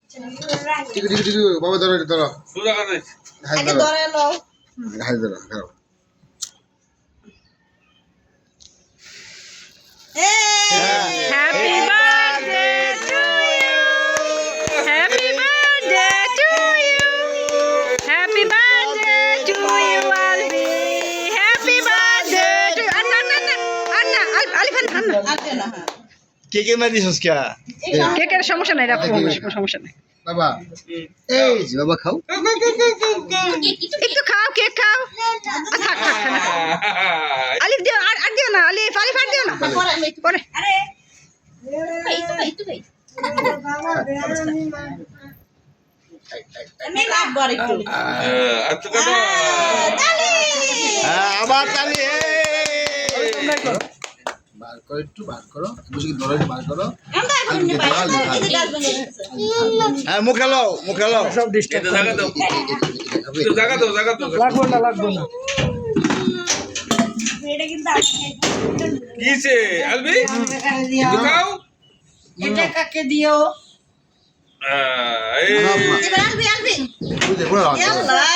ঠিক ঠিক ঠিক বাবা ধরো ধরো সোজা করে আগে ধরে লও হাই ধরো ধরো Happy birthday to you. Happy birthday to you. Happy birthday to you, Albi. Happy birthday to you. Anna, Alif, Anna. আগে না হ্যাঁ কে মারিস কে কেকের সমস্যা নাই রাখো সমস্যা নাই বাবা এই যে বাবা খাও একটু খাও কেক খাও থাক না আলিফ দিও আর দিও না আলিফ আর দিও না পরে আরে এই তো আমি কাটবো একটু আচ্ছা কাটো আবার তালি বার করো একটু বার করো বেশি ধরো বার করো আমরা এখন নি পাই এই যে গাছ ভেঙে গেছে হ্যাঁ মুখে লও সব ডিস্টার্ব এটা জায়গা দাও একটু জায়গা দাও লাগবে না এটা কিন্তু কিছে আলবি একটু খাও এটা কাকে দিও এই এবার আলবি বুঝে বলো আল্লাহ